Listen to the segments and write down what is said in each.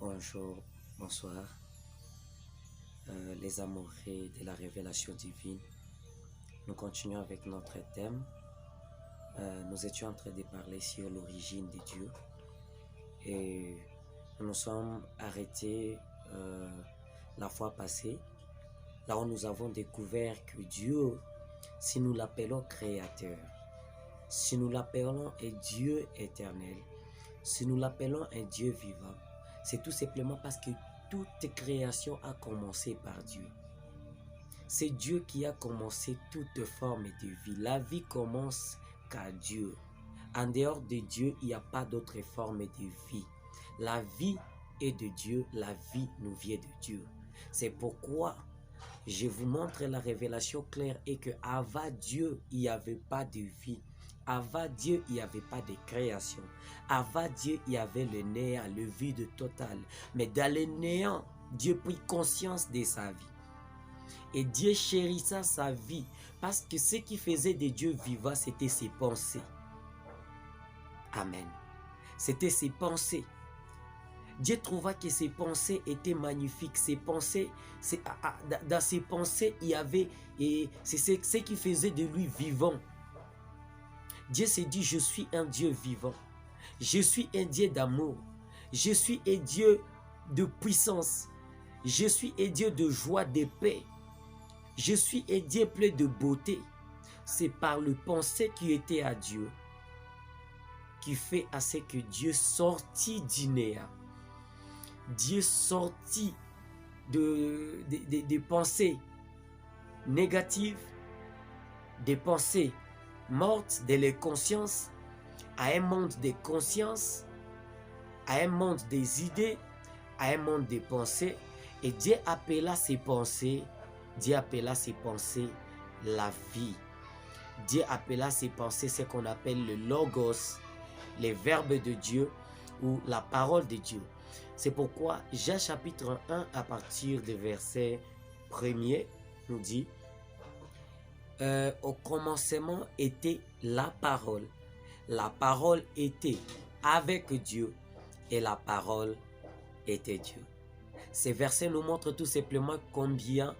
Bonjour, bonsoir, les amoureux de la révélation divine. Nous continuons avec notre thème. Nous étions en train de parler sur l'origine de Dieu et nous nous sommes arrêtés la fois passée, là où nous avons découvert que Dieu, si nous l'appelons créateur, si nous l'appelons un Dieu éternel, si nous l'appelons un Dieu vivant, c'est tout simplement parce que toute création a commencé par Dieu. C'est Dieu qui a commencé toute forme de vie. La vie commence qu'à Dieu. En dehors de Dieu, il n'y a pas d'autre forme de vie. La vie est de Dieu, la vie nous vient de Dieu. C'est pourquoi je vous montre la révélation claire et que avant Dieu, il n'y avait pas de vie. Avant Dieu, il n'y avait pas de création. Avant Dieu, il y avait le néant, le vide total. Mais dans le néant, Dieu prit conscience de sa vie. Et Dieu chérissa sa vie parce que ce qui faisait de Dieu vivant, c'était ses pensées. Amen. C'était ses pensées. Dieu trouva que ses pensées étaient magnifiques. Ses pensées, dans ses pensées, il y avait, et c'est ce qui faisait de lui vivant. Dieu s'est dit, je suis un Dieu vivant. Je suis un Dieu d'amour. Je suis un Dieu de puissance. Je suis un Dieu de joie, de paix. Je suis un Dieu plein de beauté. C'est par le pensée qui était à Dieu qui fait à ce que Dieu sortit du néant. Dieu sortit des pensées négatives, des pensées mortes de la conscience, à un monde de conscience, à un monde des idées, à un monde des pensées. Et Dieu appela ces pensées, la vie. Dieu appela ces pensées ce qu'on appelle le logos, les verbes de Dieu ou la parole de Dieu. C'est pourquoi Jean chapitre 1 à partir du verset 1er nous dit au commencement était la parole était avec Dieu et la parole était Dieu. Ces versets nous montrent tout simplement combien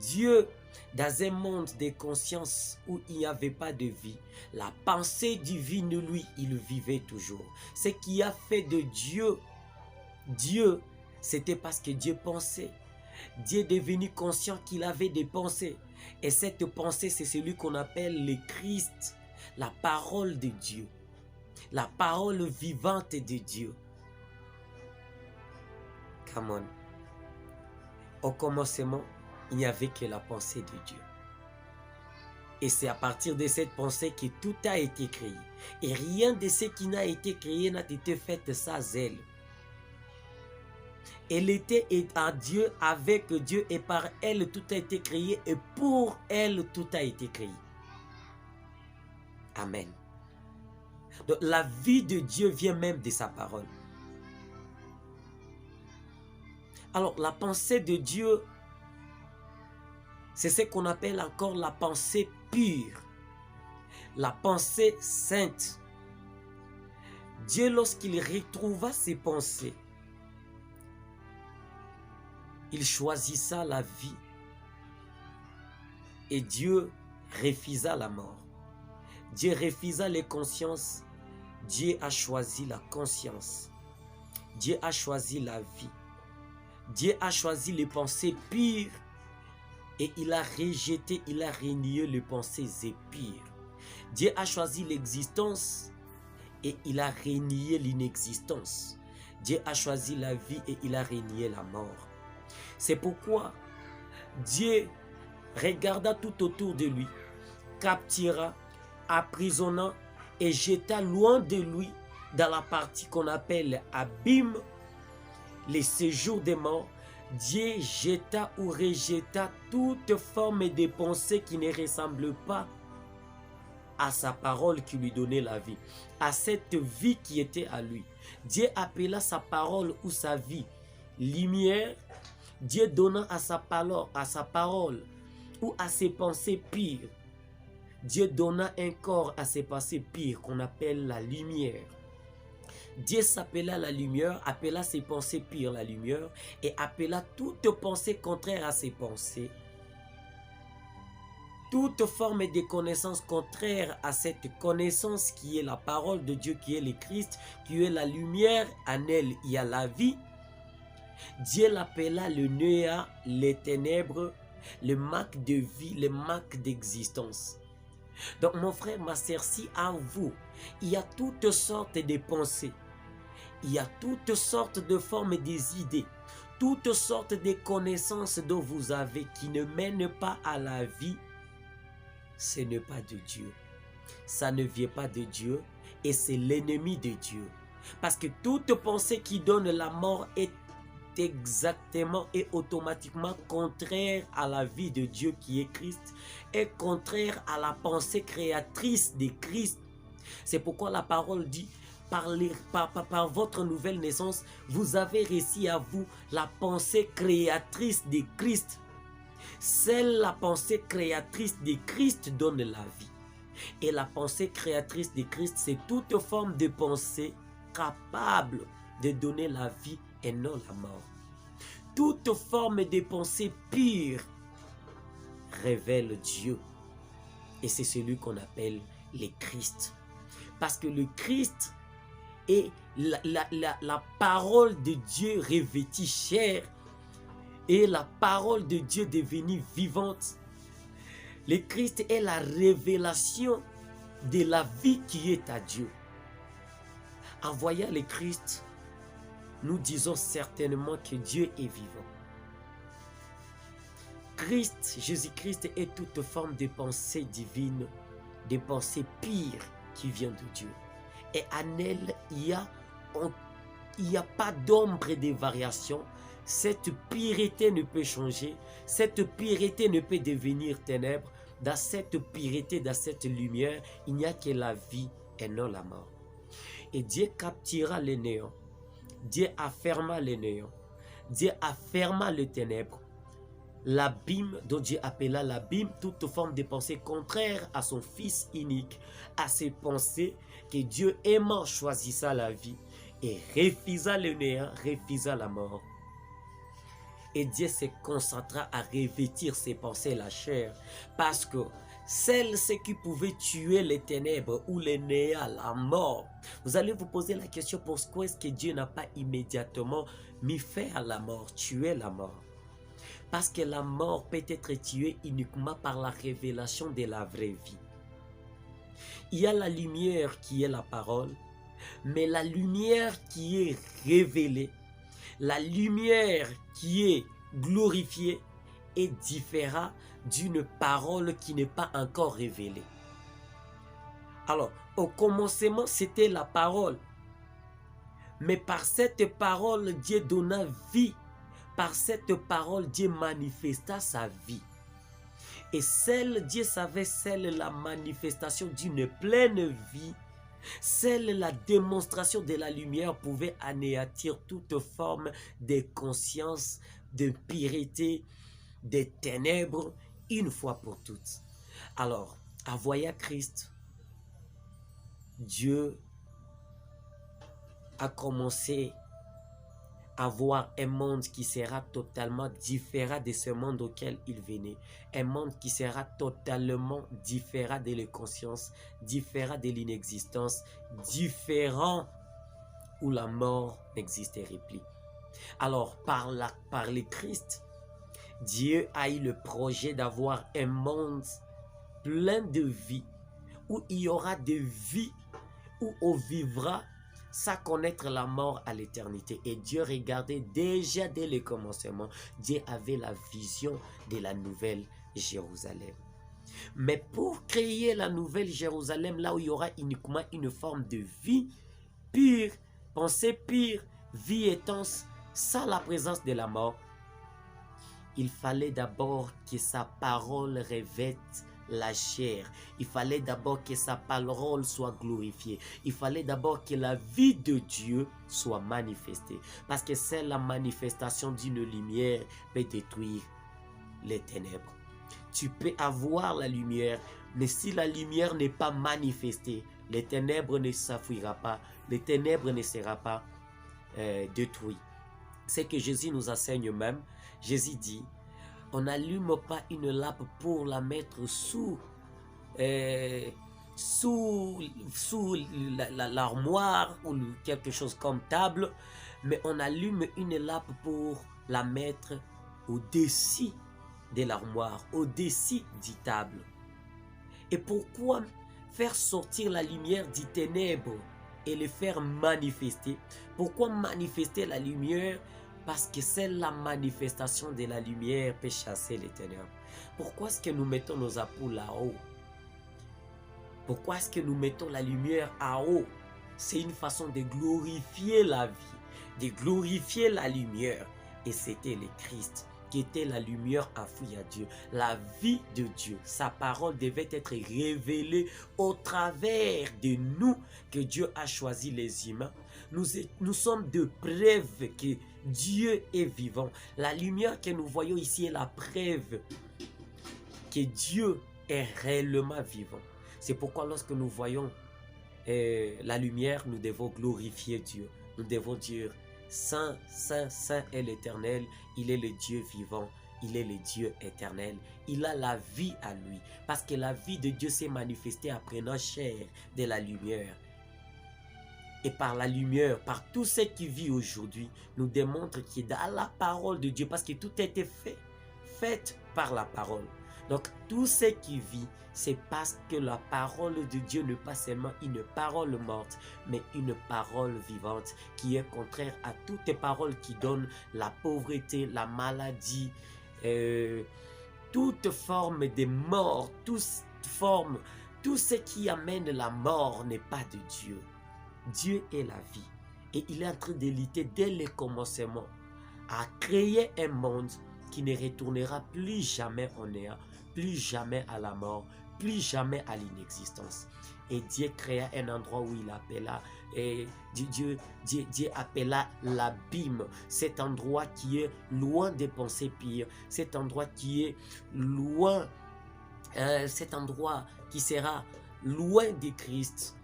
Dieu, dans un monde de conscience où il n'y avait pas de vie, la pensée divine, lui, il vivait toujours. Ce qui a fait de Dieu, c'était parce que Dieu pensait. Dieu est devenu conscient qu'il avait des pensées. Et cette pensée, c'est celui qu'on appelle le Christ, la parole de Dieu, la parole vivante de Dieu. Come on. Au commencement, il n'y avait que la pensée de Dieu. Et c'est à partir de cette pensée que tout a été créé. Et rien de ce qui n'a été créé n'a été fait sans elle. Elle était à Dieu, avec Dieu, et par elle tout a été créé, et pour elle tout a été créé. Amen. Donc la vie de Dieu vient même de sa parole. Alors la pensée de Dieu, c'est ce qu'on appelle encore la pensée pure, la pensée sainte. Dieu, lorsqu'il retrouva ses pensées, il choisissa la vie et Dieu refusa la mort. Dieu refusa les consciences, Dieu a choisi la conscience. Dieu a choisi la vie. Dieu a choisi les pensées pures et il a rejeté, il a renié les pensées impures. Dieu a choisi l'existence et il a renié l'inexistence. Dieu a choisi la vie et il a renié la mort. C'est pourquoi Dieu regarda tout autour de lui, captura, emprisonna et jeta loin de lui dans la partie qu'on appelle abîme, les séjours des morts. Dieu jeta ou rejeta toute forme de pensée qui ne ressemble pas à sa parole qui lui donnait la vie, à cette vie qui était à lui. Dieu appela sa parole ou sa vie lumière. Dieu donna à sa parole ou à ses pensées pires. Dieu donna un corps à ses pensées pires qu'on appelle la lumière. Dieu s'appela la lumière, appela ses pensées pures la lumière, et appela toute pensée contraire à ses pensées. Toute forme de connaissance contraire à cette connaissance qui est la parole de Dieu, qui est le Christ, qui est la lumière, en elle il y a la vie. Dieu l'appela le néant, les ténèbres, le manque de vie, le manque d'existence. Donc mon frère, ma sœur, si à vous, il y a toutes sortes de pensées, il y a toutes sortes de formes des idées, toutes sortes de connaissances dont vous avez qui ne mènent pas à la vie, ce n'est pas de Dieu. Ça ne vient pas de Dieu et c'est l'ennemi de Dieu. Parce que toute pensée qui donne la mort est exactement et automatiquement contraire à la vie de Dieu qui est Christ, est contraire à la pensée créatrice de Christ. C'est pourquoi la parole dit, par votre nouvelle naissance, vous avez reçu à vous la pensée créatrice de Christ. Seule la pensée créatrice de Christ donne la vie. Et la pensée créatrice de Christ, c'est toute forme de pensée capable de donner la vie et non la mort. Toute forme de pensée pure révèle Dieu. Et c'est celui qu'on appelle le Christ. Parce que le Christ est la parole de Dieu revêtue chair et la parole de Dieu devenue vivante. Le Christ est la révélation de la vie qui est à Dieu. En voyant le Christ, nous disons certainement que Dieu est vivant. Christ, Jésus-Christ est toute forme de pensée divine, de pensée pire qui vient de Dieu. Et en elle, il n'y a pas d'ombre de variation. Cette pureté ne peut changer. Cette pureté ne peut devenir ténèbres. Dans cette pureté, dans cette lumière, il n'y a que la vie et non la mort. Et Dieu captera les néants. Dieu afferma les néants. Dieu afferma les ténèbres. L'abîme dont Dieu appela l'abîme, toute forme de pensée contraire à son Fils unique, à ses pensées que Dieu aimant choisissa la vie et refusa le néant, refusa la mort. Et Dieu se concentra à revêtir ses pensées la chair, parce que ce qui pouvait tuer les ténèbres ou les néants, la mort. Vous allez vous poser la question, pourquoi est-ce que Dieu n'a pas immédiatement mis fin à la mort, tué la mort? Parce que la mort peut être tuée uniquement par la révélation de la vraie vie. Il y a la lumière qui est la parole, mais la lumière qui est révélée, la lumière qui est glorifiée est différente d'une parole qui n'est pas encore révélée. Alors, au commencement, c'était la parole. Mais par cette parole, Dieu donna vie. Par cette parole, Dieu manifesta sa vie. Et Dieu savait, celle la manifestation d'une pleine vie, celle la démonstration de la lumière pouvait anéantir toute forme de conscience, de pureté, de ténèbres, une fois pour toutes. Alors, en voyant Christ, Dieu a commencé à voir un monde qui sera totalement différent de ce monde auquel il venait. Un monde qui sera totalement différent de la conscience, différent de l'inexistence, différent où la mort n'existerait plus. Alors, par le Christ, Dieu a eu le projet d'avoir un monde plein de vie, où il y aura de vie, où on vivra sans connaître la mort à l'éternité. Et Dieu regardait déjà dès le commencement. Dieu avait la vision de la nouvelle Jérusalem. Mais pour créer la nouvelle Jérusalem, là où il y aura uniquement une forme de vie pure, pensée pure, vie intense, sans la présence de la mort, il fallait d'abord que sa parole revête la chair. Il fallait d'abord que sa parole soit glorifiée. Il fallait d'abord que la vie de Dieu soit manifestée. Parce que c'est la manifestation d'une lumière peut détruire les ténèbres. Tu peux avoir la lumière, mais si la lumière n'est pas manifestée, les ténèbres ne s'enfuira pas, les ténèbres ne sera pas détruites. C'est que Jésus nous enseigne même. Jésus dit, on n'allume pas une lampe pour la mettre sous l'armoire ou quelque chose comme table, mais on allume une lampe pour la mettre au-dessus de l'armoire, au-dessus du table. Et pourquoi faire sortir la lumière des ténèbres et le faire manifester? Pourquoi manifester la lumière? Parce que c'est la manifestation de la lumière peut chasser les ténèbres. Pourquoi est-ce que nous mettons nos ampoules là-haut? Pourquoi est-ce que nous mettons la lumière en haut? C'est une façon de glorifier la vie, de glorifier la lumière. Et c'était le Christ qui était la lumière enfouie à Dieu. La vie de Dieu, sa parole devait être révélée au travers de nous que Dieu a choisi les humains. Nous sommes de preuves que Dieu est vivant. La lumière que nous voyons ici est la preuve que Dieu est réellement vivant. C'est pourquoi lorsque nous voyons la lumière, nous devons glorifier Dieu. Nous devons dire, Saint, Saint, Saint est l'Éternel. Il est le Dieu vivant. Il est le Dieu éternel. Il a la vie à lui. Parce que la vie de Dieu s'est manifestée en prenant chair de la lumière. Et par la lumière, par tout ce qui vit aujourd'hui, nous démontre qu'il est dans la parole de Dieu. Parce que tout a été fait par la parole. Donc tout ce qui vit, c'est parce que la parole de Dieu n'est pas seulement une parole morte, mais une parole vivante qui est contraire à toutes les paroles qui donnent la pauvreté, la maladie, toute forme de mort, tout ce qui amène la mort n'est pas de Dieu. Dieu est la vie et il est en train de lutter dès le commencement à créer un monde qui ne retournera plus jamais en néant, plus jamais à la mort, plus jamais à l'inexistence. Et Dieu créa un endroit où il appela, Dieu appela l'abîme, cet endroit qui est loin des pensées pires, cet endroit qui est loin, cet endroit qui sera loin de Christ,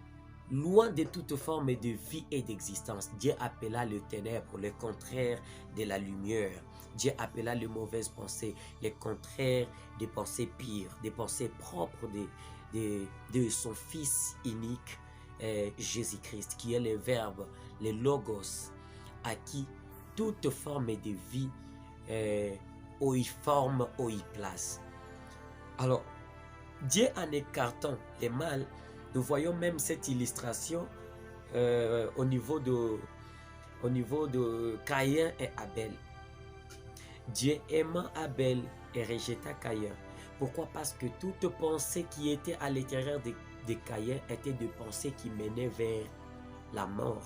loin de toute forme de vie et d'existence. Dieu appela le ténèbre, le contraire de la lumière. Dieu appela les mauvaises pensées, le contraire des pensées pires, des pensées propres de son Fils unique, Jésus-Christ, qui est le Verbe, le Logos, à qui toute forme de vie, où il forme, où il place. Alors, Dieu en écartant le mal, nous voyons même cette illustration au niveau de Caïn et Abel. Dieu aima Abel et rejeta Caïn. Pourquoi? Parce que toute pensée qui était à l'intérieur de Caïn était des pensées qui menaient vers la mort,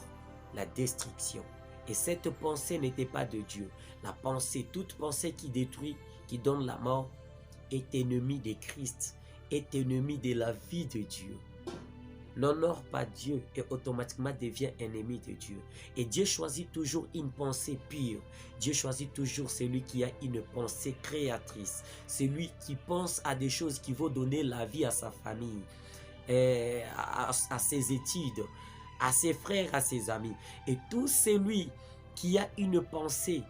la destruction. Et cette pensée n'était pas de Dieu. Toute pensée qui détruit, qui donne la mort, est ennemie de Christ, est ennemie de la vie de Dieu. N'honore pas Dieu et automatiquement devient ennemi de Dieu. Et Dieu choisit toujours une pensée pure. Dieu choisit toujours celui qui a une pensée créatrice. Celui qui pense à des choses qui vont donner la vie à sa famille, à ses études, à ses frères, à ses amis. Et tout celui qui a une pensée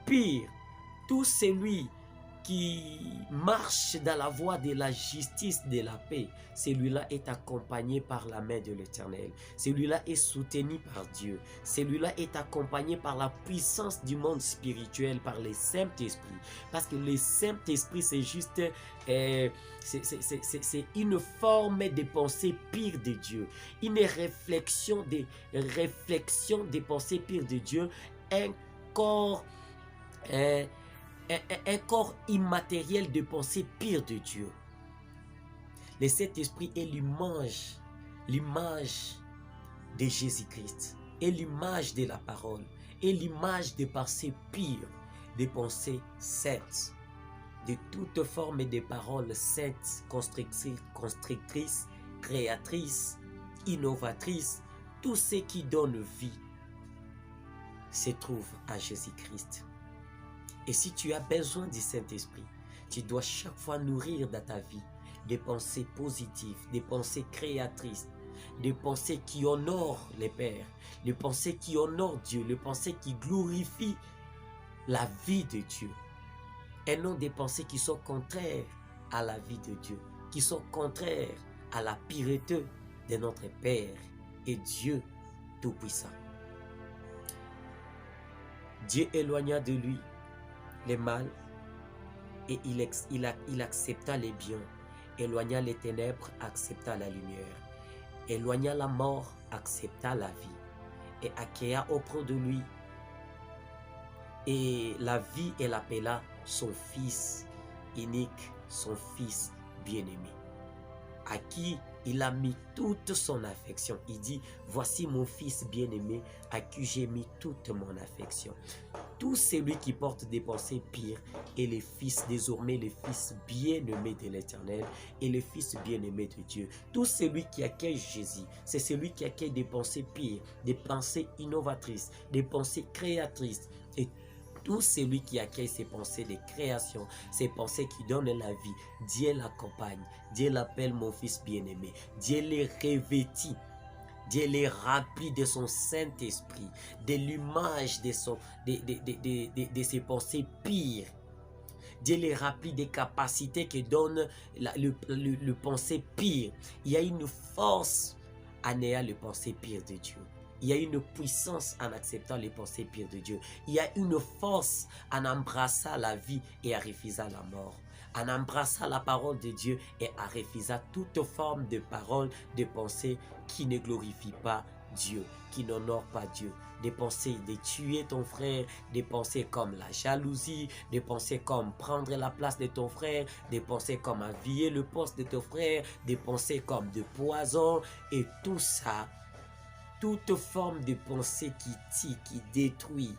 pure, tout celui qui marche dans la voie de la justice, de la paix, celui-là est accompagné par la main de l'Éternel. Celui-là est soutenu par Dieu. Celui-là est accompagné par la puissance du monde spirituel, par le Saint-Esprit. Parce que le Saint-Esprit, c'est juste c'est une forme de pensée pire de Dieu. Une réflexion des pensées pires de Dieu. Un corps immatériel de pensée pire de Dieu. Le Saint-Esprit est l'image de Jésus-Christ, est l'image de la parole, est l'image des pensées pires, des pensées saintes, de toute forme de paroles saintes, constructrices, créatrices, innovatrices. Tout ce qui donne vie se trouve à Jésus-Christ. Et si tu as besoin du Saint-Esprit, tu dois chaque fois nourrir dans ta vie des pensées positives, des pensées créatrices, des pensées qui honorent les pères, les pensées qui honorent Dieu, les pensées qui glorifient la vie de Dieu, et non des pensées qui sont contraires à la vie de Dieu, qui sont contraires à la pureté de notre Père et Dieu Tout-Puissant. Dieu éloigna de lui les mal et il accepta les biens, éloigna les ténèbres, accepta la lumière, éloigna la mort, accepta la vie, et accueilla auprès de lui et la vie et l'appela son fils unique, son fils bien-aimé, à qui il a mis toute son affection. Il dit, voici mon fils bien-aimé, à qui j'ai mis toute mon affection. Tout celui qui porte des pensées pires est le fils, désormais le fils bien-aimé de l'Éternel et le fils bien-aimé de Dieu. Tout celui qui accueille Jésus, c'est celui qui accueille des pensées pires, des pensées innovatrices, des pensées créatrices. Et tout celui qui accueille ces pensées de création, ces pensées qui donnent la vie, Dieu l'accompagne, Dieu l'appelle mon fils bien-aimé, Dieu les revêtit, Dieu les remplit de son Saint-Esprit, de l'image de ses pensées pires. Dieu les remplit des capacités que donne le pensée pire. Il y a une force en ayant le pensée pire de Dieu. Il y a une puissance en acceptant les pensées pires de Dieu. Il y a une force en embrassant la vie et en refusant la mort. En embrassant la parole de Dieu et en refusant toute forme de parole, de pensée qui ne glorifie pas Dieu, qui n'honore pas Dieu. Des pensées de tuer ton frère, des pensées comme la jalousie, des pensées comme prendre la place de ton frère, des pensées comme envier le poste de ton frère, des pensées comme de poison, et tout ça, toute forme de pensée qui tue, qui détruit,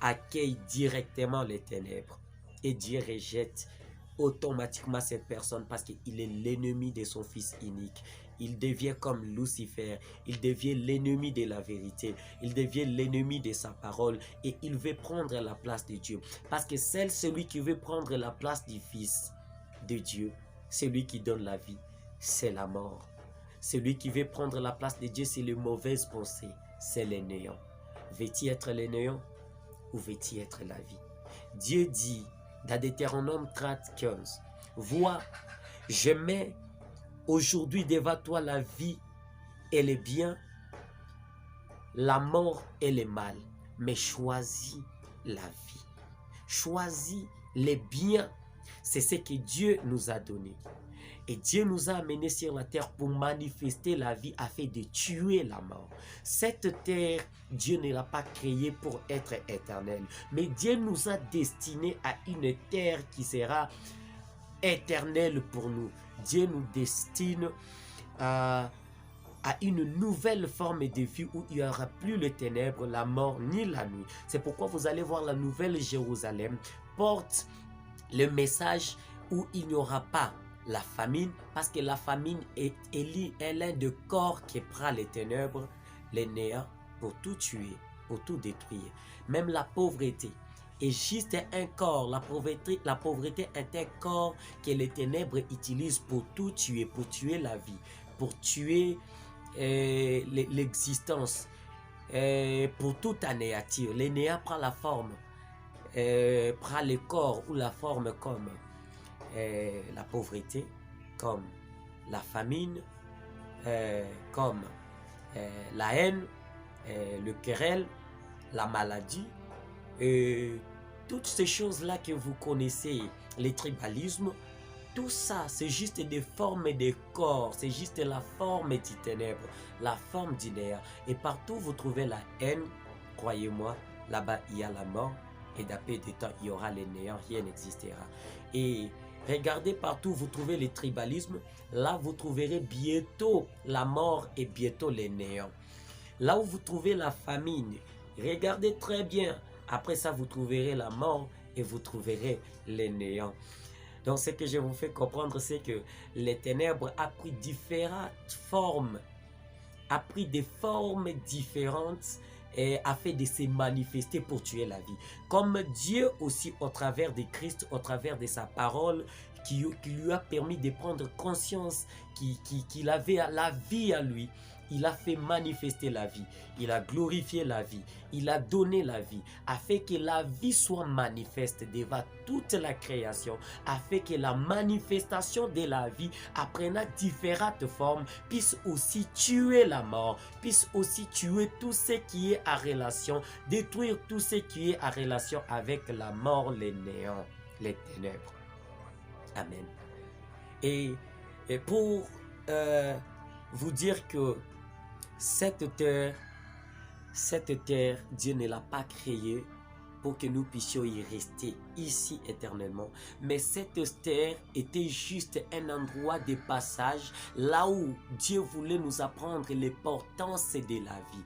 accueille directement les ténèbres. Et Dieu rejette automatiquement cette personne parce qu'il est l'ennemi de son fils unique. Il devient comme Lucifer, il devient l'ennemi de la vérité, il devient l'ennemi de sa parole et il veut prendre la place de Dieu. Parce que celui qui veut prendre la place du Fils de Dieu, celui qui donne la vie, c'est la mort. Celui qui veut prendre la place de Dieu, c'est les mauvaises pensées, c'est le néant. Veux-tu être le néant ou veux-tu être la vie? Dieu dit dans Deutéronome 30:15, vois, je mets aujourd'hui devant toi la vie et le bien, la mort et le mal, mais choisis la vie. Choisis les biens, c'est ce que Dieu nous a donné. Et Dieu nous a amenés sur la terre pour manifester la vie afin de tuer la mort. Cette terre, Dieu ne l'a pas créée pour être éternelle. Mais Dieu nous a destinés à une terre qui sera éternelle pour nous. Dieu nous destine à une nouvelle forme de vie où il n'y aura plus les ténèbres, la mort ni la nuit. C'est pourquoi vous allez voir la nouvelle Jérusalem porte le message où il n'y aura pas la famine, parce que la famine est l'un des corps qui prend les ténèbres, les néants, pour tout tuer, pour tout détruire. Même la pauvreté est juste un corps. La pauvreté est un corps que les ténèbres utilisent pour tout tuer, pour tuer la vie, pour tuer l'existence, pour tout anéantir. Le néant prend la forme, prend le corps ou la forme comme la pauvreté, comme la famine, comme la haine, le querelle, la maladie, et toutes ces choses-là que vous connaissez, les tribalismes, tout ça, c'est juste des formes de corps, c'est juste la forme du ténèbre, la forme du néant. Et partout vous trouvez la haine, croyez-moi, là-bas il y a la mort, et d'après des temps il y aura les néants, rien n'existera. Et regardez partout, vous trouvez le tribalisme. Là, vous trouverez bientôt la mort et bientôt les néants. Là où vous trouvez la famine, regardez très bien. Après ça, vous trouverez la mort et vous trouverez les néants. Donc, ce que je vous fais comprendre, c'est que les ténèbres a pris différentes formes, a pris des formes différentes et a fait de se manifester pour tuer la vie. Comme Dieu aussi, au travers de Christ, au travers de sa parole, qui lui a permis de prendre conscience qu'il avait la vie à lui. Il a fait manifester la vie, il a glorifié la vie, il a donné la vie, afin que la vie soit manifeste devant toute la création, afin que la manifestation de la vie, apprenant différentes formes, puisse aussi tuer la mort, puisse aussi tuer tout ce qui est en relation, détruire tout ce qui est en relation avec la mort, les néants, les ténèbres. Amen. Et pour vous dire que cette terre, Dieu ne l'a pas créée pour que nous puissions y rester ici éternellement. Mais cette terre était juste un endroit de passage, là où Dieu voulait nous apprendre l'importance de la vie.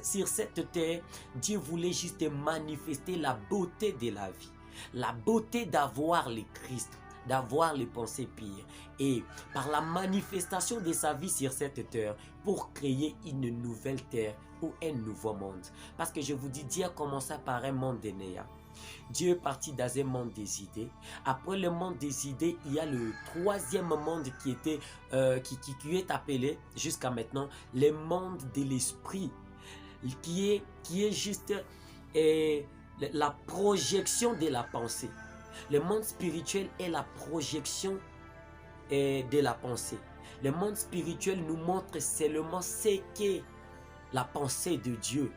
Sur cette terre, Dieu voulait juste manifester la beauté de la vie, la beauté d'avoir le Christ, d'avoir les pensées pires, et par la manifestation de sa vie sur cette terre, pour créer une nouvelle terre ou un nouveau monde. Parce que je vous dis, Dieu a commencé par un monde des néants. Dieu est parti dans un monde des idées. Après le monde des idées, il y a le troisième monde qui est appelé jusqu'à maintenant le monde de l'esprit, qui est juste la projection de la pensée. Le monde spirituel est la projection de la pensée. Le monde spirituel nous montre seulement ce qu'est la pensée de Dieu,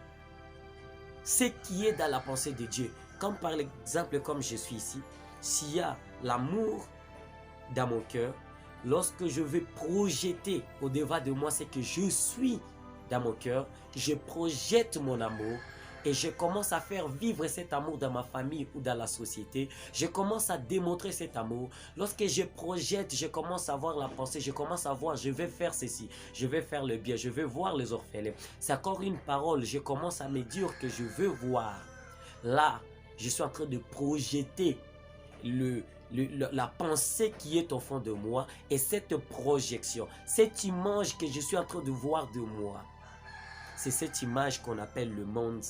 ce qui est dans la pensée de Dieu. Comme par exemple, comme je suis ici, s'il y a l'amour dans mon cœur, lorsque je vais projeter au-devant de moi ce que je suis dans mon cœur, je projette mon amour. Et je commence à faire vivre cet amour dans ma famille ou dans la société. Je commence à démontrer cet amour. Lorsque je projette, je commence à voir la pensée. Je commence à voir, je vais faire ceci. Je vais faire le bien. Je vais voir les orphelins. C'est encore une parole. Je commence à me dire que je veux voir. Là, je suis en train de projeter la pensée qui est au fond de moi. Et cette projection, cette image que je suis en train de voir de moi, c'est cette image qu'on appelle le monde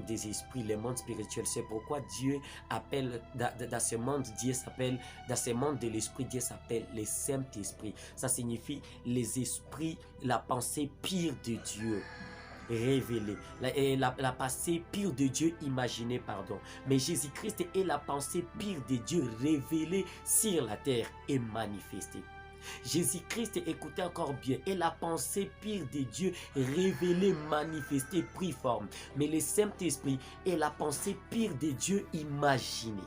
des esprits, le monde spirituel. C'est pourquoi Dieu appelle, dans ce monde, dans ce monde de l'esprit, Dieu s'appelle le Saint-Esprit. Ça signifie les esprits, la pensée pire de Dieu révélée, la pensée pire de Dieu imaginée, pardon. Mais Jésus-Christ est la pensée pire de Dieu révélée sur la terre et manifestée. Jésus-Christ, écoutez encore bien, est la pensée pire de Dieu révélée, manifestée, pris forme. Mais le Saint-Esprit est la pensée pire de Dieu imaginée.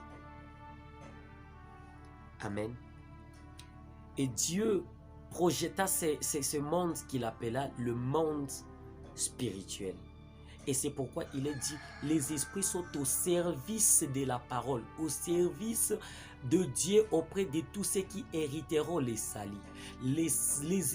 Amen. Et Dieu projeta ce monde qu'il appela le monde spirituel. Et c'est pourquoi il est dit, les esprits sont au service de la parole, au service de Dieu auprès de tous ceux qui hériteront les salis. Les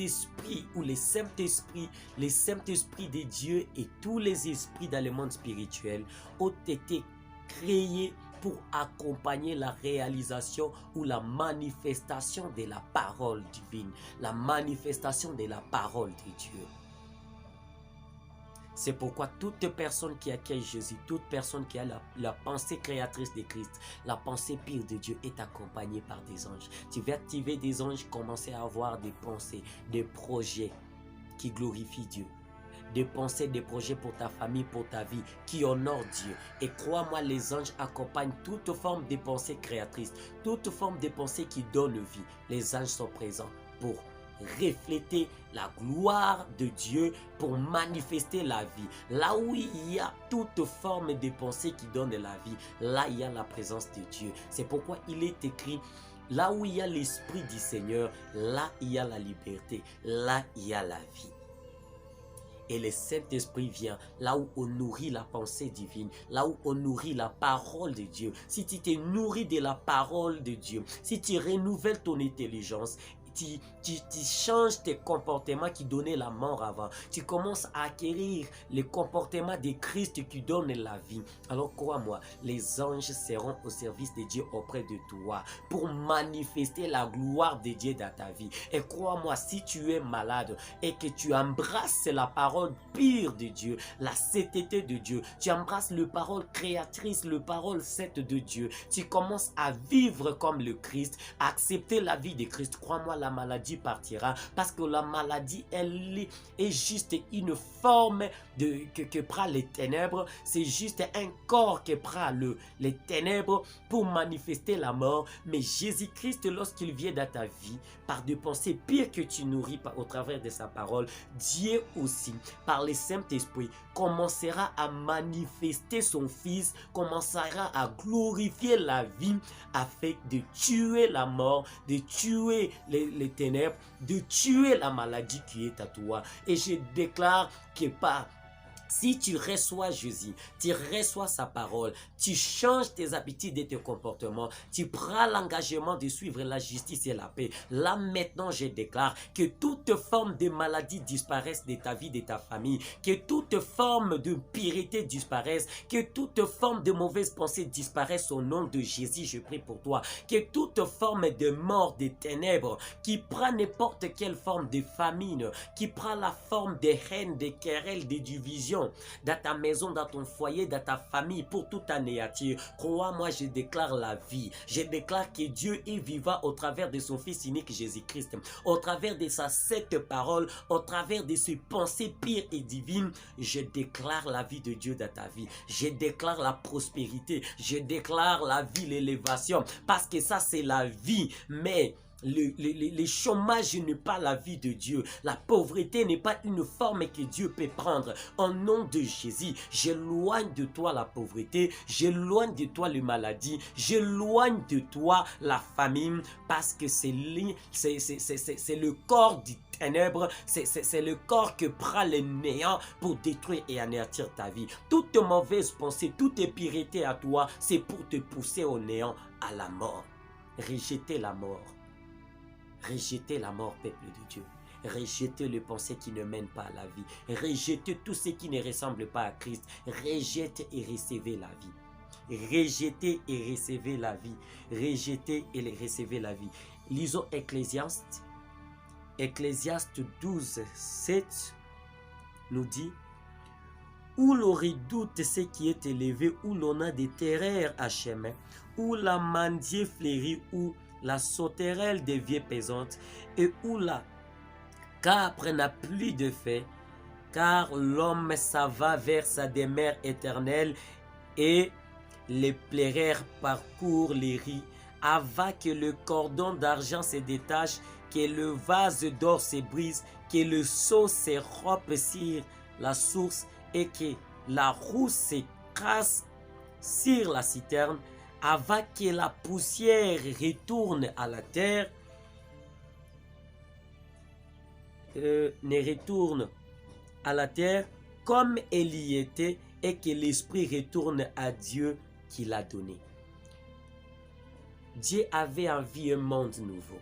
esprits ou les Saint-Esprit de Dieu et tous les esprits dans le monde spirituel ont été créés pour accompagner la réalisation ou la manifestation de la parole divine, la manifestation de la parole de Dieu. C'est pourquoi toute personne qui accueille Jésus, toute personne qui a la pensée créatrice de Christ, la pensée pire de Dieu est accompagnée par des anges. Tu vas activer des anges, commencer à avoir des pensées, des projets qui glorifient Dieu. Des pensées, des projets pour ta famille, pour ta vie, qui honorent Dieu. Et crois-moi, les anges accompagnent toute forme de pensée créatrice, toute forme de pensée qui donne vie. Les anges sont présents pour refléter la gloire de Dieu, pour manifester la vie. Là où il y a toute forme de pensée qui donne la vie, là il y a la présence de Dieu. C'est pourquoi il est écrit, là où il y a l'Esprit du Seigneur, là il y a la liberté, là il y a la vie. Et le Saint-Esprit vient là où on nourrit la pensée divine, là où on nourrit la parole de Dieu. Si tu te nourris de la parole de Dieu, si tu renouvelles ton intelligence, tu changes tes comportements qui donnaient la mort avant. Tu commences à acquérir les comportements de Christ qui donnent la vie. Alors crois-moi, les anges seront au service de Dieu auprès de toi pour manifester la gloire de Dieu dans ta vie. Et crois-moi, si tu es malade et que tu embrasses la parole pure de Dieu, la sainteté de Dieu, tu embrasses la parole créatrice, la parole sainte de Dieu, tu commences à vivre comme le Christ, à accepter la vie de Christ. Crois-moi, la maladie partira parce que la maladie, elle est juste une forme que prend les ténèbres. C'est juste un corps qui prend les ténèbres pour manifester la mort. Mais Jésus-Christ, lorsqu'il vient dans ta vie, par des pensées pires que tu nourris au travers de sa parole, Dieu aussi, par le Saint-Esprit, commencera à manifester son Fils, commencera à glorifier la vie afin de tuer la mort, de tuer les ténèbres, de tuer la maladie qui est à toi. Et je déclare que si tu reçois Jésus, tu reçois sa parole, tu changes tes habitudes et tes comportements, tu prends l'engagement de suivre la justice et la paix. Là maintenant, je déclare que toute forme de maladie disparaisse de ta vie, de ta famille, que toute forme de pureté disparaisse, que toute forme de mauvaise pensée disparaisse au nom de Jésus. Je prie pour toi, que toute forme de mort, de ténèbres, qui prend n'importe quelle forme de famine, qui prend la forme de haine, de querelles, de division, dans ta maison, dans ton foyer, dans ta famille, pour tout anéantir. Crois-moi, je déclare la vie. Je déclare que Dieu est vivant au travers de son Fils unique Jésus-Christ, au travers de sa sainte parole, au travers de ses pensées pires et divines. Je déclare la vie de Dieu dans ta vie. Je déclare la prospérité. Je déclare la vie, l'élévation, parce que ça c'est la vie. Mais le chômage n'est pas la vie de Dieu. La pauvreté n'est pas une forme que Dieu peut prendre. Au nom de Jésus, j'éloigne de toi la pauvreté, j'éloigne de toi les maladies, j'éloigne de toi la famine, parce que c'est le corps du ténèbres, c'est le corps que prend le néant pour détruire et anéantir ta vie. Toute mauvaise pensée, toute impureté à toi, c'est pour te pousser au néant, à la mort. Rejetez la mort. Rejetez la mort, peuple de Dieu. Rejetez les pensées qui ne mènent pas à la vie. Rejetez tout ce qui ne ressemble pas à Christ. Rejetez et recevez la vie. Rejetez et recevez la vie. Rejetez et recevez la vie. Lisons Ecclésiaste. Ecclésiaste 12, 7 nous dit: où l'on redoute ce qui est élevé, où l'on a des terreurs à chemin, où la mandier fleurit, où la sauterelle devient pesante, et où la capre n'a plus de fait, car l'homme s'en va vers sa demeure éternelle, et les pleureurs parcourent les riz, avant que le cordon d'argent se détache, que le vase d'or se brise, que le seau se rompe sur la source, et que la roue s'écrase sur la citerne, avant que la poussière retourne à la terre, ne retourne à la terre comme elle y était, et que l'esprit retourne à Dieu qui l'a donné. Dieu avait envie un monde nouveau.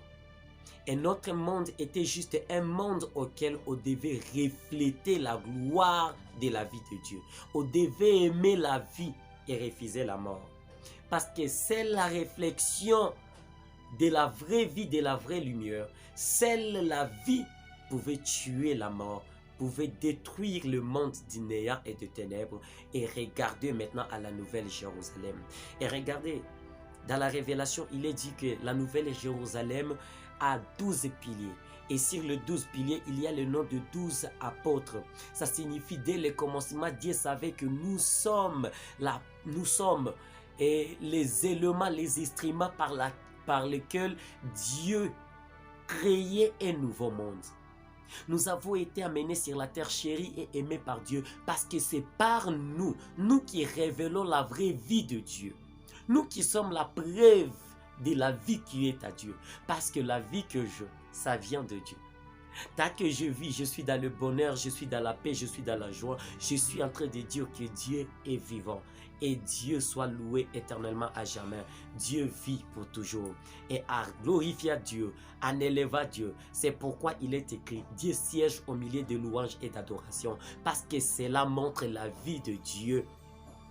Et notre monde était juste un monde auquel on devait refléter la gloire de la vie de Dieu. On devait aimer la vie et refuser la mort. Parce que c'est la réflexion de la vraie vie, de la vraie lumière. Seule la vie pouvait tuer la mort, pouvait détruire le monde du néant et de ténèbres. Et regardez maintenant à la nouvelle Jérusalem. Et regardez, dans la Révélation, il est dit que la nouvelle Jérusalem a 12 piliers. Et sur les 12 piliers, il y a le nom de 12 apôtres. Ça signifie, dès le commencement, Dieu savait que nous sommes les éléments, les instruments par lesquels Dieu créait un nouveau monde. Nous avons été amenés sur la terre chérie et aimés par Dieu, parce que c'est par nous, nous qui révélons la vraie vie de Dieu. Nous qui sommes la preuve de la vie qui est à Dieu. Parce que la vie que ça vient de Dieu. Tant que je vis, je suis dans le bonheur, je suis dans la paix, je suis dans la joie. Je suis en train de dire que Dieu est vivant. Et Dieu soit loué éternellement à jamais. Dieu vit pour toujours. Et à glorifier Dieu, à élever Dieu. C'est pourquoi il est écrit, Dieu siège au milieu de louanges et d'adoration. Parce que cela montre la vie de Dieu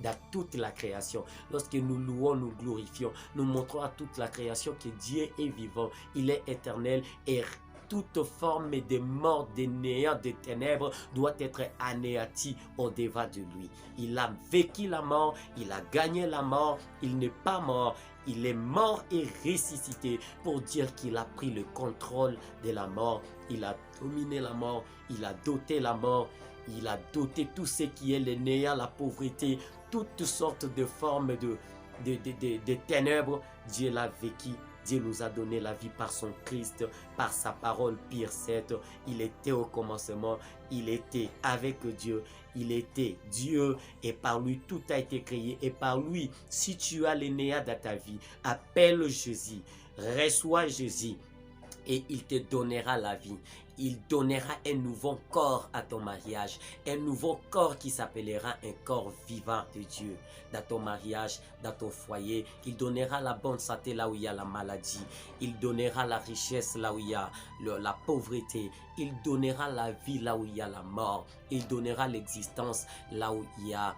dans toute la création. Lorsque nous louons, nous glorifions, nous montrons à toute la création que Dieu est vivant, il est éternel et toute forme de mort, de néant, de ténèbres doit être anéantie au-devant de lui. Il a vécu la mort, il a gagné la mort, il n'est pas mort, il est mort et ressuscité pour dire qu'il a pris le contrôle de la mort, il a dominé la mort, il a doté la mort, il a doté tout ce qui est le néant, la pauvreté, toutes sortes de formes de ténèbres. Dieu l'a vécu. Dieu nous a donné la vie par son Christ, par sa parole pire 7. Il était au commencement, il était avec Dieu, il était Dieu et par lui tout a été créé. Et par lui, si tu as le néant dans ta vie, appelle Jésus, reçois Jésus et il te donnera la vie. Il donnera un nouveau corps à ton mariage, un nouveau corps qui s'appellera un corps vivant de Dieu. Dans ton mariage, dans ton foyer, il donnera la bonne santé là où il y a la maladie. Il donnera la richesse là où il y a la pauvreté. Il donnera la vie là où il y a la mort. Il donnera l'existence là où il y a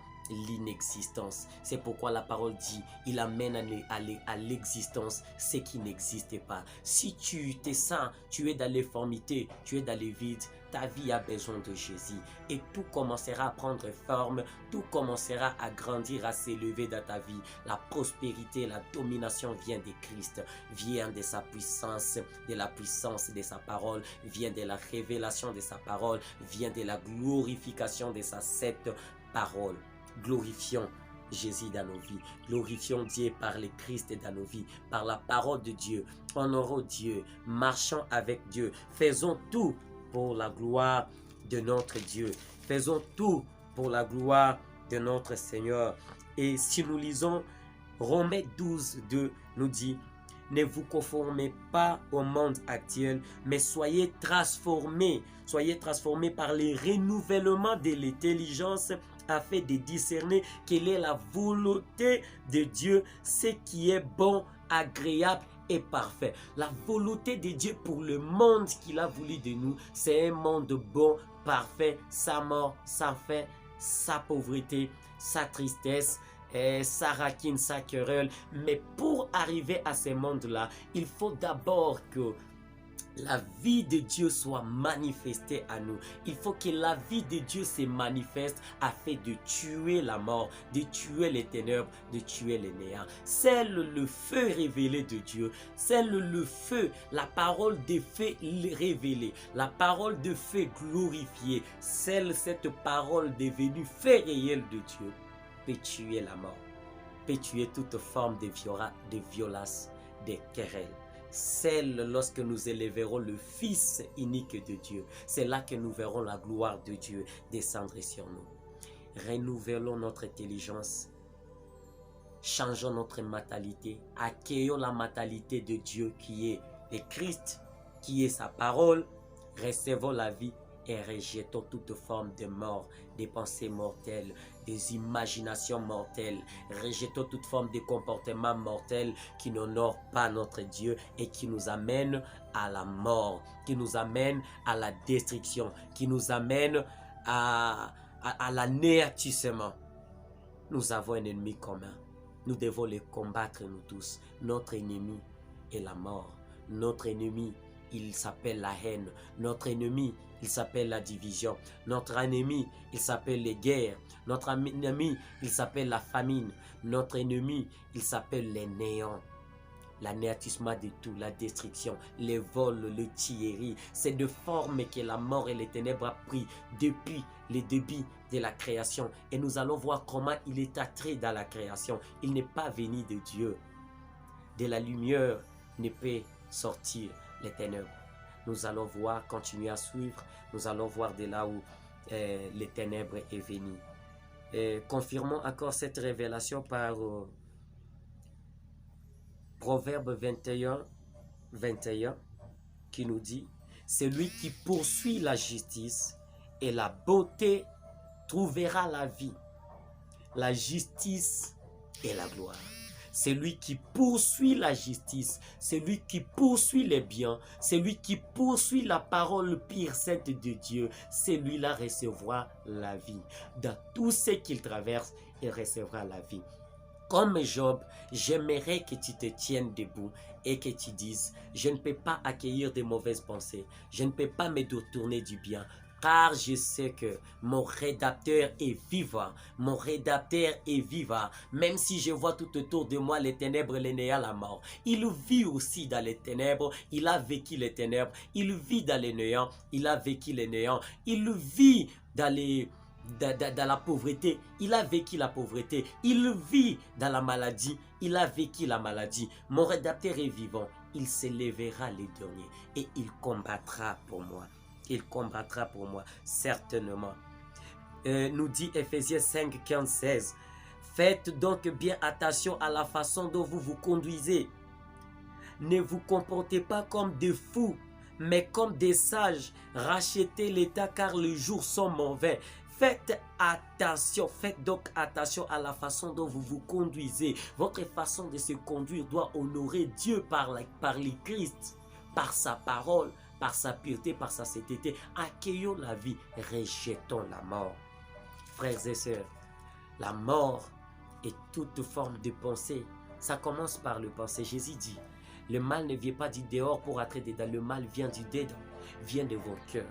l'inexistence. C'est pourquoi la parole dit, il amène à l'existence ce qui n'existe pas. Si tu te sens, tu es dans l'informité, tu es dans le vide, ta vie a besoin de Jésus et tout commencera à prendre forme, tout commencera à grandir, à s'élever dans ta vie. La prospérité, la domination vient de Christ, vient de sa puissance, de la puissance de sa parole, vient de la révélation de sa parole, vient de la glorification de sa cette parole. Glorifions Jésus dans nos vies. Glorifions Dieu par le Christ dans nos vies, par la parole de Dieu. Honorons Dieu, marchons avec Dieu. Faisons tout pour la gloire de notre Dieu. Faisons tout pour la gloire de notre Seigneur. Et si nous lisons Romains 12, 2 nous dit, ne vous conformez pas au monde actuel, mais soyez transformés par le renouvellement de l'intelligence afin de discerner quelle est la volonté de Dieu, ce qui est bon, agréable et parfait. La volonté de Dieu pour le monde qu'il a voulu de nous, c'est un monde bon, parfait, sans mort, sans faim, sans pauvreté, sans tristesse, sa raquine, sa querelle. Mais pour arriver à ce monde-là, il faut d'abord que la vie de Dieu soit manifestée à nous. Il faut que la vie de Dieu se manifeste afin de tuer la mort, de tuer les ténèbres, de tuer les néants. C'est le feu révélé de Dieu. C'est le feu, la parole de feu révélée, la parole de feu glorifiée. Cette parole devenue fait réel de Dieu peut tuer la mort, peut tuer toute forme de violence, de querelle. Celle lorsque nous élèverons le Fils unique de Dieu. C'est là que nous verrons la gloire de Dieu descendre sur nous. Renouvelons notre intelligence. Changeons notre mentalité. Accueillons la mentalité de Dieu qui est le Christ, qui est sa parole. Recevons la vie et rejetons toute forme de mort, des pensées mortelles, des imaginations mortelles. Rejetons toute forme de comportement mortel qui n'honore pas notre Dieu et qui nous amène à la mort, qui nous amène à la destruction, qui nous amène à l'anéantissement. Nous avons un ennemi commun. Nous devons le combattre nous tous. Notre ennemi est la mort. Notre ennemi, il s'appelle la haine. Notre ennemi, il s'appelle la division. Notre ennemi, il s'appelle les guerres. Notre ennemi, il s'appelle la famine. Notre ennemi, il s'appelle les néants. L'anéantissement de tout, la destruction, les vols, le tuerie. C'est de forme que la mort et les ténèbres ont pris depuis les débuts de la création. Et nous allons voir comment il est entré dans la création. Il n'est pas venu de Dieu. De la lumière ne peut sortir les ténèbres. Nous allons voir, continuer à suivre, nous allons voir de là où les ténèbres est venu. Confirmons encore cette révélation par Proverbe 21, 21, qui nous dit, Celui qui poursuit la justice et la beauté trouvera la vie, la justice et la gloire. Celui qui poursuit la justice, celui qui poursuit les biens, celui qui poursuit la parole pure sainte de Dieu, celui-là recevra la vie. Dans tout ce qu'il traverse, il recevra la vie. Comme Job, j'aimerais que tu te tiennes debout et que tu dises, je ne peux pas accueillir de mauvaises pensées, je ne peux pas me détourner du bien, car je sais que mon rédacteur est vivant, mon rédacteur est vivant, même si je vois tout autour de moi les ténèbres, les néants, la mort. Il vit aussi dans les ténèbres, il a vécu les ténèbres, il vit dans les néants, il a vécu les néants, il vit dans la pauvreté, il a vécu la pauvreté, il vit dans la maladie, il a vécu la maladie. Mon rédacteur est vivant, il se lèvera les derniers et il combattra pour moi. Il combattra pour moi, certainement. Nous dit Ephésiens 5, 15, 16. Faites donc bien attention à la façon dont vous vous conduisez. Ne vous comportez pas comme des fous, mais comme des sages. Rachetez l'état car les jours sont mauvais. Faites donc attention à la façon dont vous vous conduisez. Votre façon de se conduire doit honorer Dieu par le Christ, par sa parole, par sa pureté, par sa sainteté. Accueillons la vie, rejetons la mort. Frères et sœurs, la mort est toute forme de pensée. Ça commence par le pensée. Jésus dit, le mal ne vient pas du dehors pour entrer dedans. Le mal vient du dedans, vient de vos cœurs.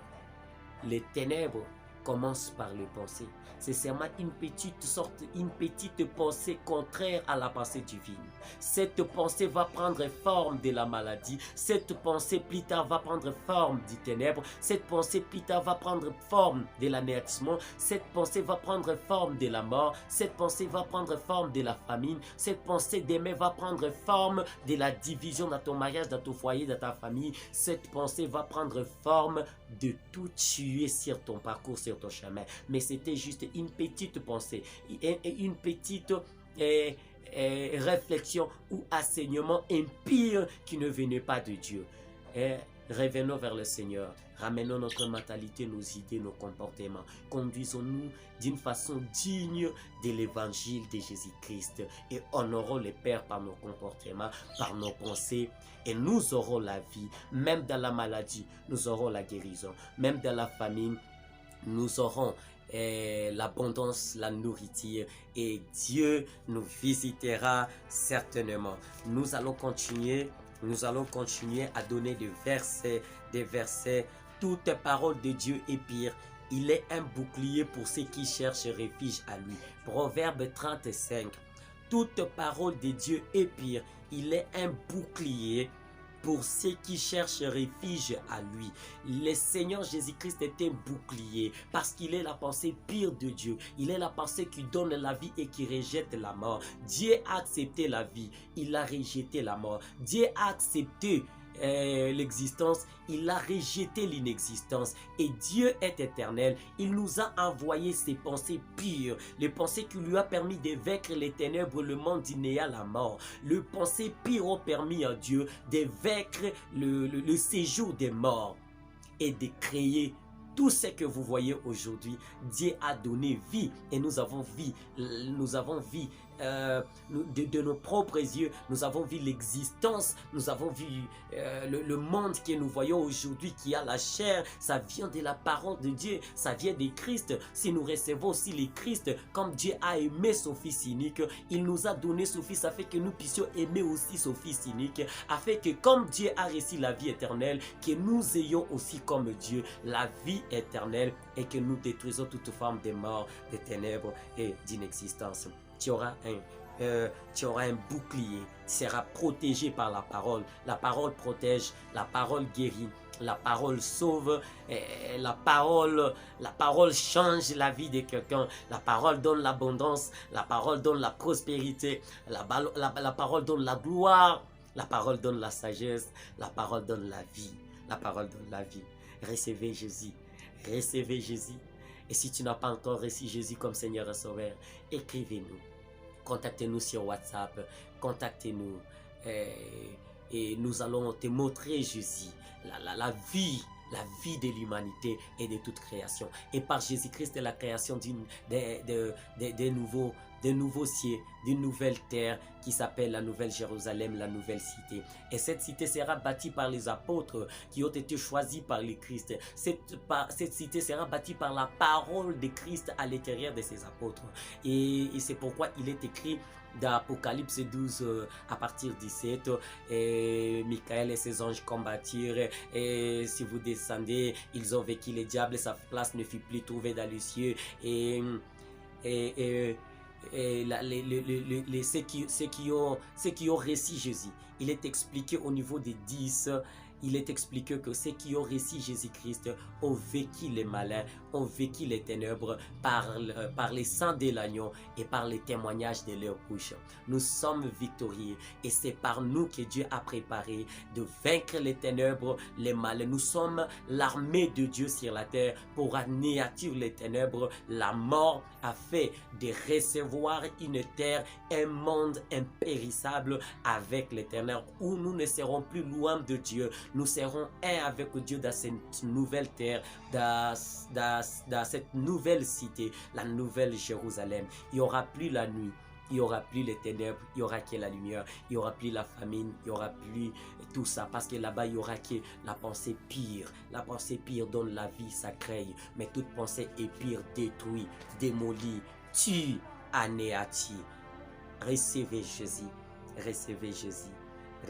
Les ténèbres commencent par le pensée. C'est seulement une petite pensée contraire à la pensée divine. Cette pensée va prendre forme de la maladie. Cette pensée plus tard va prendre forme du ténèbre. Cette pensée plus tard va prendre forme de l'anéantissement. Cette pensée va prendre forme de la mort. Cette pensée va prendre forme de la famine. Cette pensée demain va prendre forme de la division dans ton mariage, dans ton foyer, dans ta famille. Cette pensée va prendre forme de tout tuer sur ton parcours, sur ton chemin. Mais c'était juste une petite pensée, une petite réflexion ou enseignement impie qui ne venait pas de Dieu. Revenons vers le Seigneur. Ramenons notre mentalité, nos idées, nos comportements. Conduisons-nous d'une façon digne de l'évangile de Jésus-Christ et honorons le Père par nos comportements, par nos pensées. Et nous aurons la vie. Même dans la maladie, nous aurons la guérison. Même dans la famine, nous aurons l'abondance, la nourriture, et Dieu nous visitera certainement. Nous allons continuer à donner des versets. Toute parole de Dieu est pire. Il est un bouclier pour ceux qui cherchent refuge à lui. Proverbe 35. Toute parole de Dieu est pire. Il est un bouclier pour ceux qui cherchent refuge à lui. Le Seigneur Jésus-Christ est un bouclier parce qu'il est la pensée pire de Dieu. Il est la pensée qui donne la vie et qui rejette la mort. Dieu a accepté la vie, il a rejeté la mort. Dieu a accepté l'existence, il a rejeté l'inexistence. Et Dieu est éternel. Il nous a envoyé ses pensées pures, les pensées qui lui a permis de vaincre les ténèbres, le monde du néant, la mort. Les pensées pures ont permis à Dieu de vaincre le séjour des morts et de créer tout ce que vous voyez aujourd'hui. Dieu a donné vie et nous avons vu de nos propres yeux, nous avons vu l'existence, nous avons vu le monde que nous voyons aujourd'hui qui a la chair. Ça vient de la parole de Dieu, ça vient de Christ. Si nous recevons aussi le Christ, comme Dieu a aimé son Fils unique, il nous a donné son Fils afin que nous puissions aimer aussi son Fils unique, afin que comme Dieu a reçu la vie éternelle, que nous ayons aussi comme Dieu la vie éternelle et que nous détruisons toute forme de mort, de ténèbres et d'inexistence. Tu auras un bouclier, tu seras protégé par la parole. La parole protège, la parole guérit, la parole sauve, la parole change la vie de quelqu'un. La parole donne l'abondance, la parole donne la prospérité, la parole donne la gloire, la parole donne la sagesse, la parole donne la vie, la parole donne la vie. Recevez Jésus, recevez Jésus. Et si tu n'as pas encore reçu Jésus comme Seigneur et Sauveur, écrivez-nous. Contactez-nous sur WhatsApp, contactez-nous et nous allons te montrer Jésus, la vie la vie de l'humanité et de toute création. Et par Jésus-Christ, la création de nouveaux cieux, d'une nouvelle terre qui s'appelle la Nouvelle Jérusalem, la nouvelle cité. Et cette cité sera bâtie par les apôtres qui ont été choisis par le Christ. Cette cité sera bâtie par la parole de Christ à l'intérieur de ses apôtres. Et c'est pourquoi il est écrit d'Apocalypse 12 à partir du 17, et Michael et ses anges combattirent, et si vous descendez, ils ont vaincu les diables, sa place ne fut plus trouvée dans les cieux, et ceux qui ont réussi Jésus, il est expliqué au niveau des 10, il est expliqué que ceux qui ont réussi Jésus-Christ ont vécu les malins, ont vécu les ténèbres par les sangs de l'agneau et par les témoignages de leur bouche. Nous sommes victorieux et c'est par nous que Dieu a préparé de vaincre les ténèbres, les malins. Nous sommes l'armée de Dieu sur la terre pour anéantir les ténèbres. La mort a fait de recevoir une terre, un monde impérissable avec l'Éternel où nous ne serons plus loin de Dieu. Nous serons un avec Dieu dans cette nouvelle terre, dans cette nouvelle cité, la nouvelle Jérusalem. Il n'y aura plus la nuit, il n'y aura plus les ténèbres, il n'y aura que la lumière, il n'y aura plus la famine, il n'y aura plus tout ça. Parce que là-bas, il n'y aura que la pensée pire donne la vie sacrée. Mais toute pensée est pire, détruite, démolie, tue, anéantie. Recevez Jésus, recevez Jésus,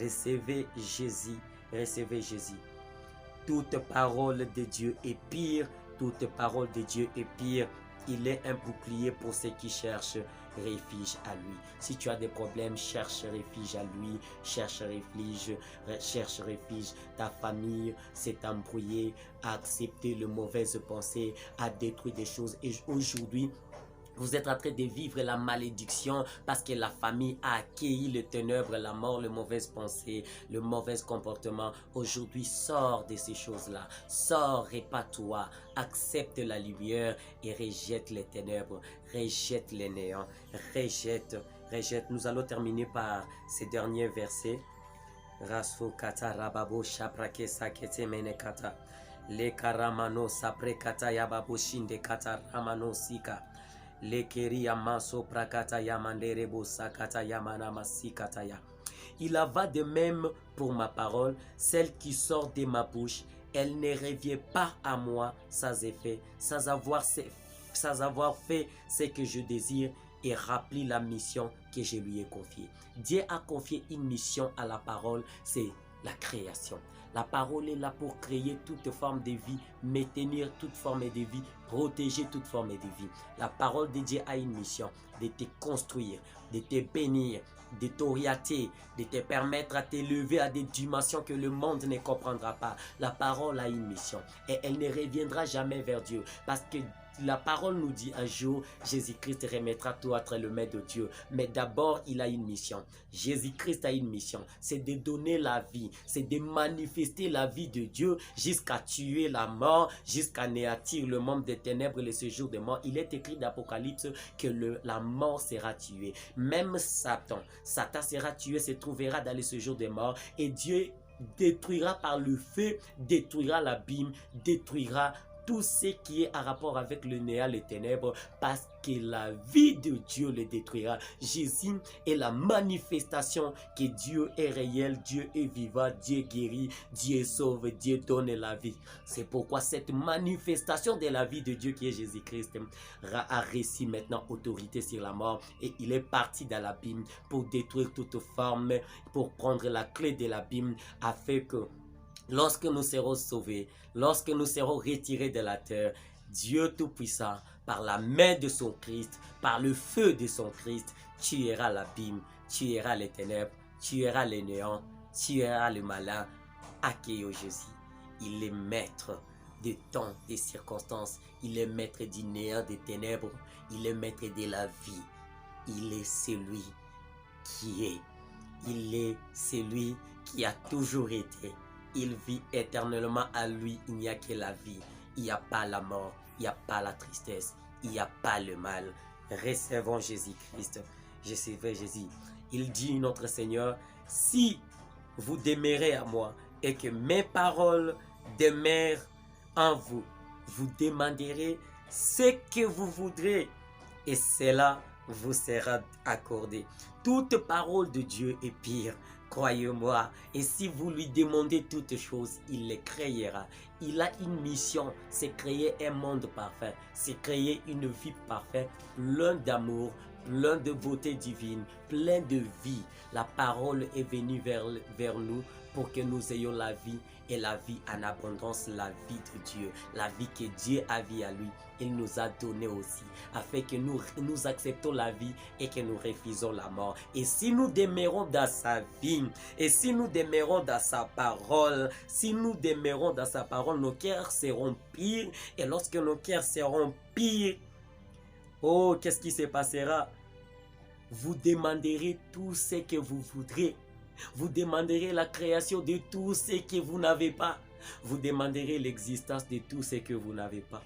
recevez Jésus. Recevez Jésus. Toute parole de Dieu est pire. Toute parole de Dieu est pire. Il est un bouclier pour ceux qui cherchent refuge à lui. Si tu as des problèmes, cherche refuge à lui. Cherche refuge. Ta famille s'est embrouillée, a accepté les mauvaises pensées, a détruit des choses. Et aujourd'hui, vous êtes en train de vivre la malédiction parce que la famille a accueilli le ténèbre, la mort, les mauvaises pensées, le mauvais comportement. Aujourd'hui, sors de ces choses-là. Sors, répare-toi, accepte la lumière et rejette les ténèbres, rejette les néants, rejette. Nous allons terminer par ces derniers versets. Raso kata rababo shaprake sakete menekata. Le karamano sapre kata yababo shinde kata ramano sika. Lekeria maso prakata yamanderebo sakata yamana masikataya. Il en va de même pour ma parole, celle qui sort de ma bouche, elle ne revient pas à moi sans effet, sans avoir fait ce que je désire et remplir la mission que je lui ai confiée. Dieu a confié une mission à la parole, c'est la création. La parole est là pour créer toute forme de vie, maintenir toute forme de vie, protéger toute forme de vie. La parole de Dieu a une mission de te construire, de te bénir, de t'orienter, de te permettre à t'élever à des dimensions que le monde ne comprendra pas. La parole a une mission et elle ne reviendra jamais vers Dieu parce que la parole nous dit un jour, Jésus-Christ remettra tout entre les mains de Dieu. Mais d'abord, il a une mission. Jésus-Christ a une mission. C'est de donner la vie. C'est de manifester la vie de Dieu jusqu'à tuer la mort, jusqu'à anéantir le monde des ténèbres et le séjour des morts. Il est écrit d'Apocalypse que la mort sera tuée. Même Satan sera tué, se trouvera dans le séjour des morts. Et Dieu détruira par le feu, détruira l'abîme, détruira tout ce qui est en rapport avec le néant, les ténèbres, parce que la vie de Dieu le détruira. Jésus est la manifestation que Dieu est réel, Dieu est vivant, Dieu guérit, Dieu sauve, Dieu donne la vie. C'est pourquoi cette manifestation de la vie de Dieu qui est Jésus-Christ a réussi maintenant autorité sur la mort et il est parti dans l'abîme pour détruire toute forme, pour prendre la clé de l'abîme afin que lorsque nous serons sauvés, lorsque nous serons retirés de la terre, Dieu Tout-Puissant, par la main de son Christ, par le feu de son Christ, tuera l'abîme, tuera les ténèbres, tuera les néants, tuera le malin. Accueillons Jésus. Il est maître des temps, des circonstances. Il est maître du néant, des ténèbres. Il est maître de la vie. Il est celui qui est. Il est celui qui a toujours été. Il vit éternellement à lui, il n'y a que la vie, il n'y a pas la mort, il n'y a pas la tristesse, il n'y a pas le mal. Recevons Jésus-Christ, recevez Jésus. Il dit notre Seigneur, si vous demeurez à moi et que mes paroles demeure en vous. Vous demanderez ce que vous voudrez et cela vous sera accordé. Toute parole de Dieu est pire, croyez-moi. Et si vous lui demandez toutes choses, il les créera. Il a une mission, c'est créer un monde parfait, c'est créer une vie parfaite, plein d'amour, plein de beauté divine, plein de vie. La parole est venue vers nous pour que nous ayons la vie et la vie en abondance, la vie de Dieu, la vie que Dieu a vie à lui. Il nous a donné aussi, afin que nous acceptons la vie et que nous refusons la mort. Et si nous demeurons dans sa vie, et si nous demeurons dans sa parole, nos cœurs seront purs. Et lorsque nos cœurs seront purs, oh, qu'est-ce qui se passera? Vous demanderez tout ce que vous voudrez. Vous demanderez la création de tout ce que vous n'avez pas. Vous demanderez l'existence de tout ce que vous n'avez pas.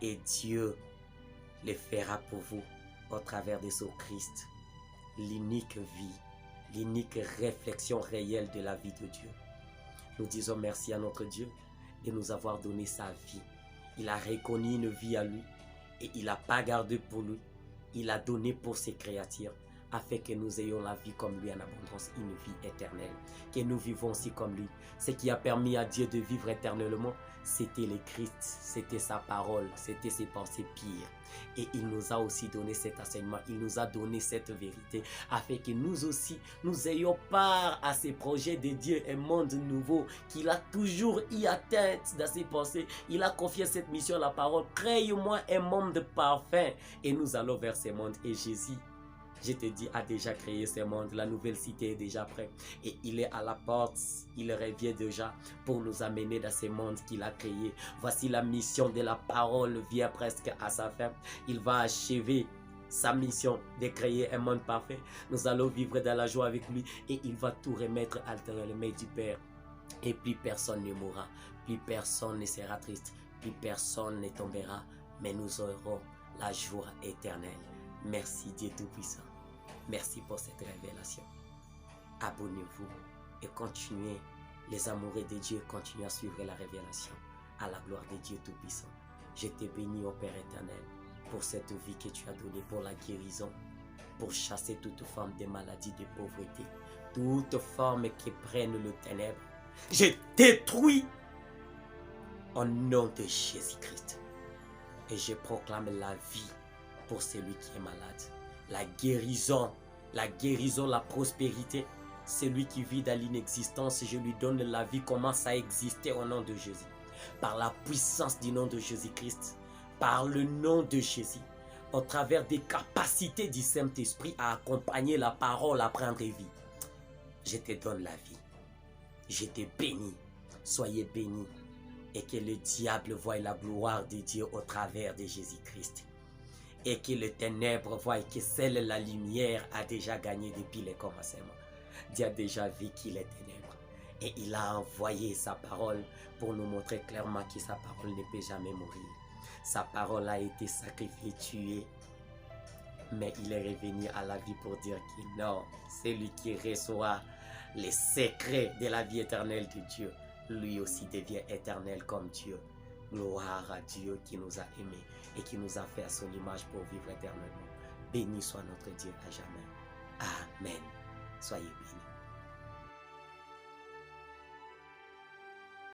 Et Dieu le fera pour vous au travers de son Christ. L'unique vie, l'unique réflexion réelle de la vie de Dieu. Nous disons merci à notre Dieu de nous avoir donné sa vie. Il a reconnu une vie à lui et il n'a pas gardé pour lui. Il a donné pour ses créatures, afin que nous ayons la vie comme lui en abondance, une vie éternelle, que nous vivons aussi comme lui. Ce qui a permis à Dieu de vivre éternellement, c'était le Christ, c'était sa parole, c'était ses pensées pires. Et il nous a aussi donné cet enseignement, il nous a donné cette vérité, afin que nous aussi, nous ayons part à ces projets de Dieu, un monde nouveau qu'il a toujours eu à tête dans ses pensées. Il a confié cette mission à la parole, crée-moi un monde parfait, et nous allons vers ce monde. Et Jésus, je te dis, a déjà créé ce monde. La nouvelle cité est déjà prête. Et il est à la porte. Il revient déjà pour nous amener dans ce monde qu'il a créé. Voici la mission de la parole vient presque à sa fin. Il va achever sa mission de créer un monde parfait. Nous allons vivre dans la joie avec lui. Et il va tout remettre entre les mains du Père. Et plus personne ne mourra. Plus personne ne sera triste. Plus personne ne tombera. Mais nous aurons la joie éternelle. Merci Dieu Tout-Puissant. Merci pour cette révélation. Abonnez-vous et continuez, les amoureux de Dieu, continuez à suivre la révélation à la gloire de Dieu Tout-Puissant. Je te bénis, ô Père éternel, pour cette vie que tu as donnée, pour la guérison, pour chasser toute forme de maladie, de pauvreté, toute forme qui prenne le ténèbre. Je détruis au nom de Jésus-Christ. Et je proclame la vie pour celui qui est malade. La guérison, la prospérité. Celui qui vit dans l'inexistence, je lui donne la vie, commence à exister au nom de Jésus. Par la puissance du nom de Jésus-Christ, par le nom de Jésus, au travers des capacités du Saint-Esprit à accompagner la parole, à prendre vie. Je te donne la vie. Je te bénis. Soyez bénis. Et que le diable voie la gloire de Dieu au travers de Jésus-Christ. Et que le ténèbre voie que seule la lumière a déjà gagné depuis le commencement. Dieu a déjà vécu les ténèbres. Et il a envoyé sa parole pour nous montrer clairement que sa parole ne peut jamais mourir. Sa parole a été sacrifiée, tuée. Mais il est revenu à la vie pour dire que non, celui qui reçoit les secrets de la vie éternelle de Dieu, lui aussi devient éternel comme Dieu. Gloire à Dieu qui nous a aimés et qui nous a fait à son image pour vivre éternellement. Béni soit notre Dieu à jamais. Amen. Soyez bénis.